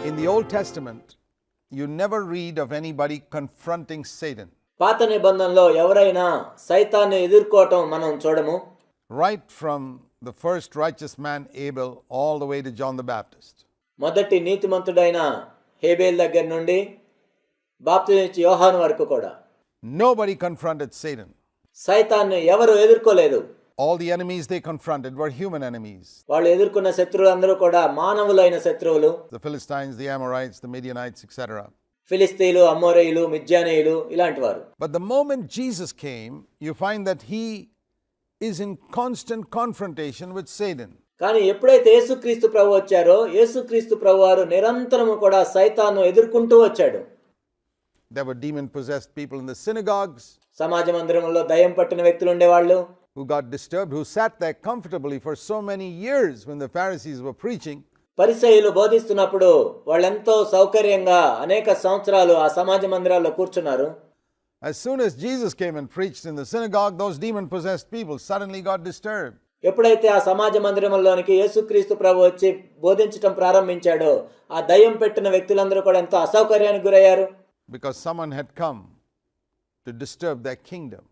In the Old Testament, you never read of anybody confronting Satan. పాత నిబంధనలో ఎవరైనా సైతాన్ని ఎదుర్కోవటం మనం చూడము. Right from the first righteous man Abel all the way to John the Baptist. మొదటి నీతిమంతుడైన హేబేల్ దగ్గర నుండి బాప్తిజం ఇచ్చే యోహాను వరకు కూడా Nobody confronted Satan. సైతాన్ని ఎవరు ఎదుర్కోలేదు. All the enemies they confronted were human enemies. వాళ్ళు ఎదుర్కొన్న శత్రువులందరూ కూడా మానవులైన శత్రువులు. The Philistines, the Amorites, the Midianites, etc. ఫిలిస్తీయులు, అమోరీయులు, మిద్యానీయులు ఇలాంటి వారు. But the moment Jesus came, you find that he is in constant confrontation with Satan. కానీ ఎప్పుడైతే యేసుక్రీస్తు ప్రభు వచ్చారో యేసుక్రీస్తు ప్రభు వారు నిరంతరము కూడా సైతాన్ను ఎదుర్కొంటూ వచ్చాడు. There were demon-possessed people in the synagogues సమాజ మందిరంలో దయ్యం పట్టిన వ్యక్తులు ఉండేవాళ్ళు. who got disturbed, who sat there comfortably for so many years when the Pharisees were preaching. పరిసయ్యులు బోధిస్తున్నప్పుడు వాళ్ళెంతో సౌకర్యంగా అనేక సంవత్సరాలు ఆ సమాజ మందిరాల్లో కూర్చున్నారు. As soon as Jesus came and preached in the synagogue, those demon-possessed people suddenly got disturbed. ఎప్పుడైతే ఆ సమాజ మందిరంలోనికి యేసుక్రీస్తు ప్రభు వచ్చి బోధించటం ప్రారంభించాడో ఆ దయ్యం పెట్టిన వ్యక్తులందరూ కూడా ఎంతో అసౌకర్యానికి గురయ్యారు. Because someone had come to disturb their kingdom.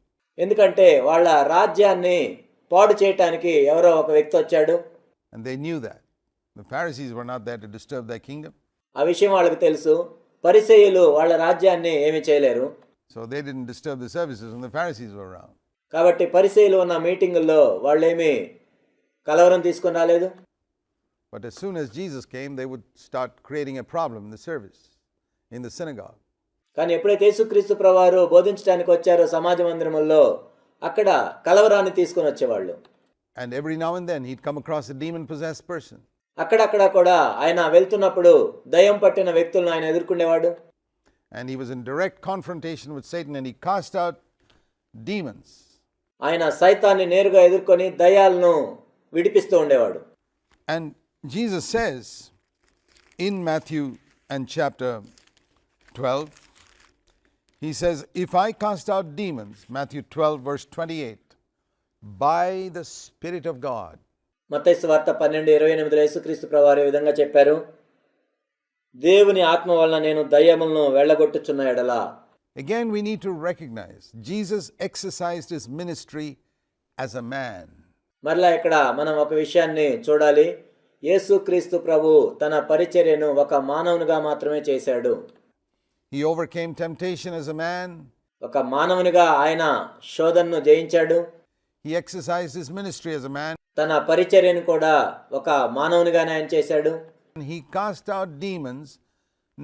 ఎందుకంటే వాళ్ళ రాజ్యాన్ని పాడు చేయటానికి ఎవరో ఒక వ్యక్తి వచ్చాడు. And they knew that. The Pharisees were not there to disturb their kingdom. ఆ విషయం వాళ్ళకి తెలుసు. పరిసయ్యులు వాళ్ళ రాజ్యాన్ని ఏమీ చేయలేరు. So they didn't disturb the services when the Pharisees were around. కాబట్టి పరిసయ్యులు ఉన్న మీటింగుల్లో వాళ్ళేమీ కలవరం తీసుకొని రాలేదు. But as soon as Jesus came, they would start creating a problem in the service, in the synagogue. కానీ ఎప్పుడైతే యేసుక్రీస్తు ప్రభువారు బోధించడానికి వచ్చారో సమాజ మందిరముల్లో అక్కడ కలవరాన్ని తీసుకొని వచ్చేవాళ్ళు. And every now and then he'd come across a demon-possessed person. అక్కడక్కడ కూడా ఆయన వెళ్తున్నప్పుడు దయ్యం పట్టిన వ్యక్తులను ఆయన ఎదుర్కొనేవాడు. And he was in direct confrontation with Satan and he cast out demons. ఆయన సైతాన్ని నేరుగా ఎదుర్కొని దయ్యాలను విడిపిస్తూ ఉండేవాడు. And Jesus says in Matthew and chapter 12, he says, if I cast out demons, Matthew 12 verse 28, by the Spirit of God. మత్తయి సువార్త 12:28 యేసుక్రీస్తు ప్రభువారు ఈ విధంగా చెప్పారు, దేవుని ఆత్మ వలన నేను దయ్యములను వెళ్ళగొట్టుచున్న ఎడల. Again we need to recognize Jesus exercised his ministry as a man. మరలా ఇక్కడ మనం ఒక విషయాన్ని చూడాలి. యేసుక్రీస్తు ప్రభు తన పరిచర్యను ఒక మానవునిగా మాత్రమే చేశాడు. He overcame temptation as a man. ఒక మానవునిగా ఆయన శోధనను జయించాడు. He exercised his ministry as a man. తన పరిచర్యను కూడా ఒక మానవునిగానే ఆయన చేశాడు. He cast out demons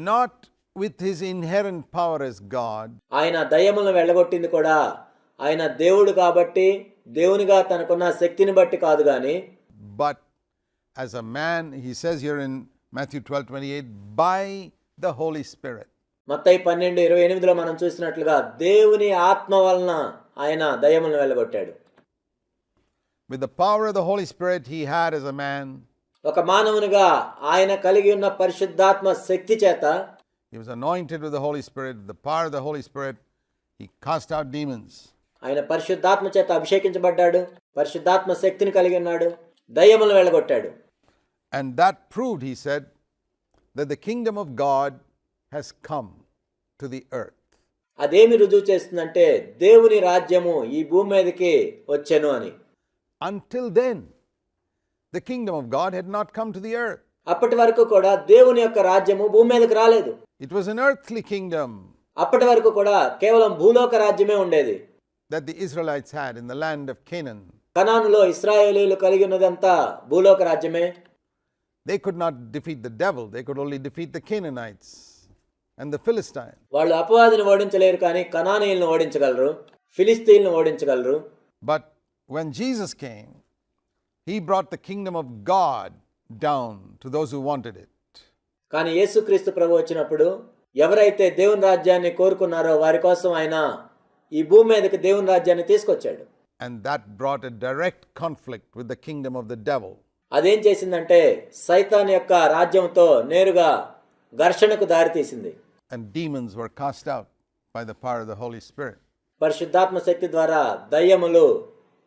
not with his inherent power as God. ఆయన దయ్యములను వెళ్ళగొట్టింది కూడా ఆయన దేవుడు కాబట్టి దేవునిగా తనకున్న శక్తిని బట్టి కాదు గాని, but as a man, he says here in Matthew 12:28, by the Holy Spirit. మత్తయి 12:28 మనం చూసినట్లుగా దేవుని ఆత్మ వలన ఆయన దయ్యములను వెళ్ళగొట్టాడు. With the power of the Holy Spirit he had as a man. ఒక మానవునిగా ఆయన కలిగి ఉన్న పరిశుద్ధాత్మ శక్తి చేత, He was anointed with the Holy Spirit. With the power of the Holy Spirit, he cast out demons. ఆయన పరిశుద్ధాత్మ చేత అభిషేకించబడ్డాడు. పరిశుద్ధాత్మ శక్తిని కలిగి ఉన్నాడు. దయ్యములను వెళ్ళగొట్టాడు. And that proved, he said, that the kingdom of God has come to the earth. అదేమి రుజువు చేస్తుందంటే దేవుని రాజ్యము ఈ భూమి మీదకి వచ్చెను అని. Until then, the kingdom of God had not come to the earth. అప్పటి వరకు కూడా దేవుని యొక్క రాజ్యము భూమి మీదకి రాలేదు. It was an earthly kingdom. అప్పటి వరకు కూడా కేవలం భూలోక రాజ్యమే ఉండేది. That the Israelites had in the land of Canaan. కనానులో ఇశ్రాయేలీయులు కలిగి ఉన్నదంతా భూలోక రాజ్యమే. They could not defeat the devil. They could only defeat the Canaanites and the Philistines. వాళ్ళు అపవాదిని ఓడించలేరు, కానీ కనానీయులను ఓడించగలరు, ఫిలిస్తీయులను ఓడించగలరు. But when Jesus came, he brought the kingdom of God down to those who wanted it. కానీ యేసుక్రీస్తు ప్రభు వచ్చినప్పుడు ఎవరైతే దేవుని రాజ్యాన్ని కోరుకున్నారో వారి కోసం ఆయన ఈ భూమి మీదకి దేవుని రాజ్యాన్ని తీసుకొచ్చాడు. And that brought a direct conflict with the kingdom of the devil. అదేం చేసిందంటే సైతాన్ యొక్క రాజ్యంతో నేరుగా ఘర్షణకు దారితీసింది. And demons were cast out by the power of the Holy Spirit. పరిశుద్ధాత్మ శక్తి ద్వారా దయ్యములు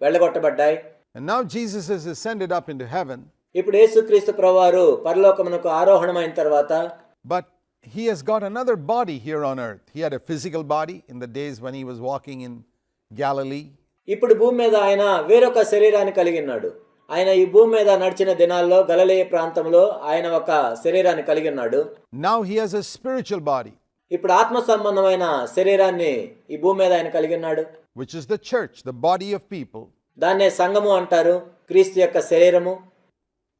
వెళ్ళగొట్టబడ్డాయి. And now Jesus has ascended up into heaven. ఇప్పుడు యేసుక్రీస్తు ప్రభువారు పరలోకమునకు ఆరోహణమైన తర్వాత, But he has got another body here on earth. He had a physical body in the days when he was walking in Galilee. ఇప్పుడు భూమి మీద ఆయన వేరొక శరీరాన్ని కలిగి ఉన్నాడు. ఆయన ఈ భూమి మీద నడిచిన దినాల్లో గలిలయ ప్రాంతంలో ఆయన ఒక శరీరాన్ని కలిగి ఉన్నాడు. Now he has a spiritual body, ఇప్పుడు ఆత్మ సంబంధమైన శరీరాన్ని ఈ భూమి మీద ఆయన కలిగి ఉన్నాడు. which is the church, the body of people దాన్నే సంఘము అంటారు, క్రీస్తు యొక్క శరీరము.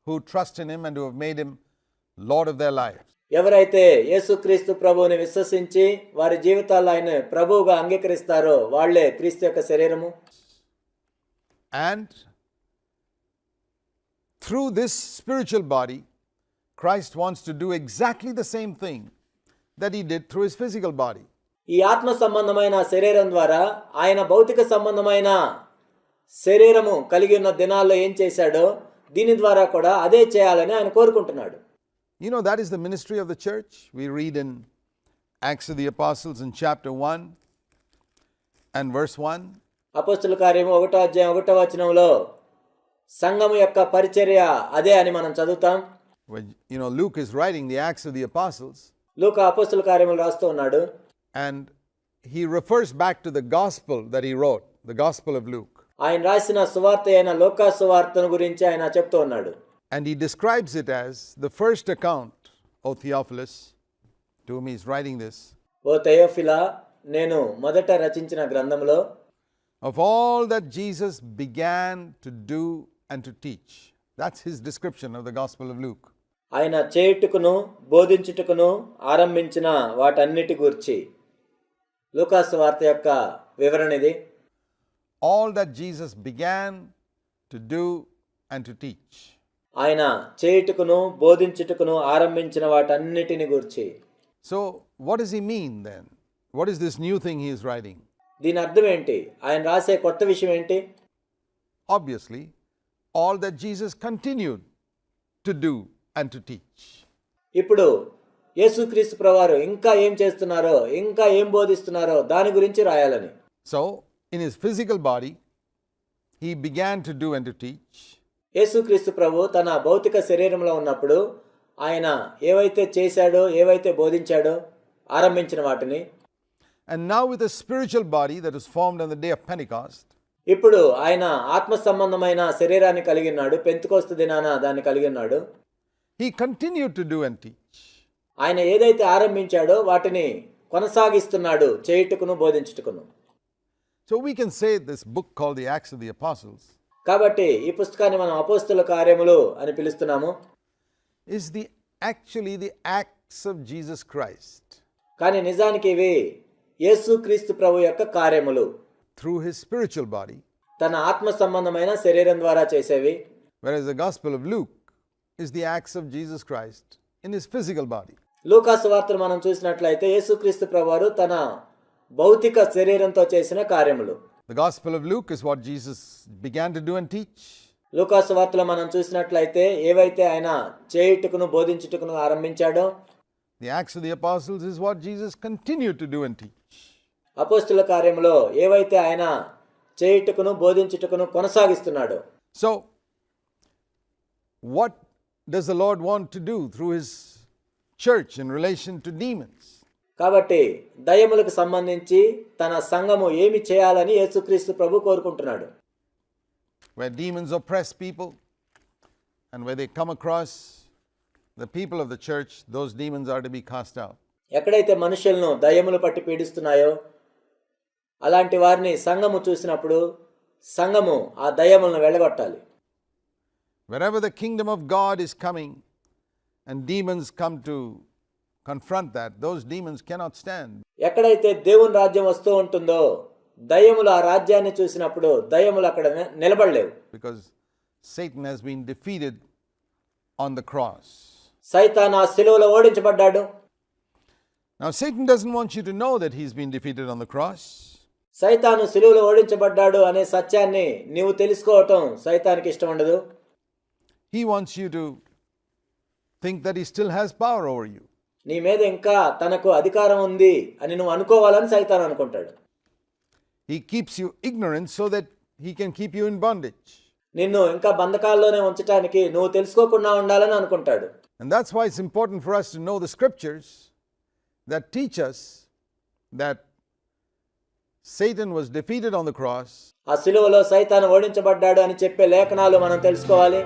who trust in him and who have made him Lord of their lives. ఎవరైతే యేసుక్రీస్తు ప్రభువుని విశ్వసించి వారి జీవితాల్లో ఆయన ప్రభువుగా అంగీకరిస్తారో వాళ్లే క్రీస్తు యొక్క శరీరము. And through this spiritual body, Christ wants to do exactly the same thing that he did through his physical body. ఈ ఆత్మ సంబంధమైన శరీరం ద్వారా ఆయన భౌతిక సంబంధమైన శరీరము కలిగి ఉన్న దినాల్లో ఏం చేశాడో దీని ద్వారా కూడా అదే చేయాలని ఆయన కోరుకుంటున్నాడు. You know, that is the ministry of the church. We read in Acts of the Apostles in chapter 1 and verse 1. అపోస్తుల కార్యము 1వ అధ్యాయం 1వ వచనంలో సంఘము యొక్క పరిచర్య అదే అని మనం చదువుతాం. When, Luke is writing the Acts of the Apostles. లూకా అపోస్తుల కార్యములు రాస్తూ ఉన్నాడు. And he refers back to the gospel that he wrote, the gospel of Luke. ఆయన రాసిన సువార్త అయిన లూకా సువార్తను గురించి ఆయన చెప్తూ ఉన్నాడు. And he describes it as the first account, O Theophilus, to whom he is writing this, ఓ థెయోఫిలా, నేను మొదట రచించిన గ్రంథంలో of all that Jesus began to do and to teach. That's his description of the gospel of Luke. ఆయన చేయుటకును బోధించుటకును ఆరంభించిన వాటన్నిటి గురించి లూకా సువార్త యొక్క వివరణ ఇది. All that Jesus began to do and to teach. ఆయన చేయుటకును బోధించుటకును ఆరంభించిన వాటన్నిటిని గురించి. So what does he mean then? What is this new thing he is writing? దీని అర్థం ఏంటి? ఆయన రాసే కొత్త విషయం ఏంటి? Obviously, all that Jesus continued to do and to teach. ఇప్పుడు యేసుక్రీస్తు ప్రభువారు ఇంకా ఏం చేస్తున్నారో, ఇంకా ఏం బోధిస్తున్నారో దాని గురించి రాయాలని. So, in his physical body, he began to do and to teach. యేసుక్రీస్తు ప్రభు తన భౌతిక శరీరంలో ఉన్నప్పుడు ఆయన ఏవైతే చేశాడో, ఏవైతే బోధించాడో ఆరంభించిన వాటిని. And now with a spiritual body that was formed on the day of Pentecost, ఇప్పుడు ఆయన ఆత్మ సంబంధమైన శరీరాన్ని కలిగి ఉన్నాడు. పెంతెకొస్తు దినాన దాన్ని కలిగి ఉన్నాడు. he continued to do and teach. ఆయన ఏదైతే ఆరంభించాడో వాటిని కొనసాగిస్తున్నాడు, చేయుటకును బోధించుటకును. So we can say this book called the Acts of the Apostles కాబట్టి ఈ పుస్తకాన్ని మనం అపోస్తుల కార్యములు అని పిలుస్తున్నాము. is actually the acts of Jesus Christ కానీ నిజానికి ఇవి యేసుక్రీస్తు ప్రభు యొక్క కార్యములు. through his spiritual body, తన ఆత్మ సంబంధమైన శరీరం ద్వారా చేసేవి. whereas the Gospel of Luke is the acts of Jesus Christ in his physical body. లూకా సువార్తను మనం చూసినట్లయితే యేసుక్రీస్తు ప్రభువారు తన భౌతిక శరీరంతో చేసిన కార్యములు. The Gospel of Luke is what Jesus began to do and teach. లూకా సువార్తలో మనం చూసినట్లయితే ఏవైతే ఆయన చేయుటకును బోధించుటకును ఆరంభించాడో, The Acts of the Apostles is what Jesus continued to do and teach. అపోస్తుల కార్యములో ఏవైతే ఆయన చేయుటకును బోధించుటకును కొనసాగిస్తున్నాడో. So, what does the Lord want to do through his church in relation to demons? కాబట్టి దయ్యములకు సంబంధించి తన సంఘము ఏమి చేయాలని యేసుక్రీస్తు ప్రభు కోరుకుంటున్నాడు. Where demons oppress people and where they come across the people of the church, those demons are to be cast out. ఎక్కడైతే మనుషులను దయ్యములు పట్టి పీడిస్తున్నాయో అలాంటి వారిని సంఘము చూసినప్పుడు సంఘము ఆ దయ్యములను వెళ్ళగొట్టాలి. Wherever the kingdom of God is coming and demons come to confront that, those demons cannot stand. ఎక్కడైతే దేవుని రాజ్యం వస్తూ ఉంటుందో దయ్యములు ఆ రాజ్యాన్ని చూసినప్పుడు దయ్యములు అక్కడ నిలబడలేవు. Because Satan has been defeated on the cross. సైతాను ఆ శిలువలో ఓడించబడ్డాడు. Now Satan doesn't want you to know that he's been defeated on the cross. సైతాను శిలువలో ఓడించబడ్డాడు అనే సత్యాన్ని నీవు తెలుసుకోవటం సైతానికి ఇష్టం ఉండదు. He wants you to think that he still has power over you. నీ మీద ఇంకా తనకు అధికారం ఉంది అని నువ్వు అనుకోవాలని సైతాను అనుకుంటాడు. He keeps you ignorant so that he can keep you in bondage. నిన్ను ఇంకా బంధకాల్లోనే ఉంచటానికి నువ్వు తెలుసుకోకుండా ఉండాలని అనుకుంటాడు. And that's why it's important for us to know the scriptures that teach us that Satan was defeated on the cross. ఆ సిలువలో సైతాను ఓడించబడ్డాడు అని చెప్పే లేఖనాలు మనం తెలుసుకోవాలి.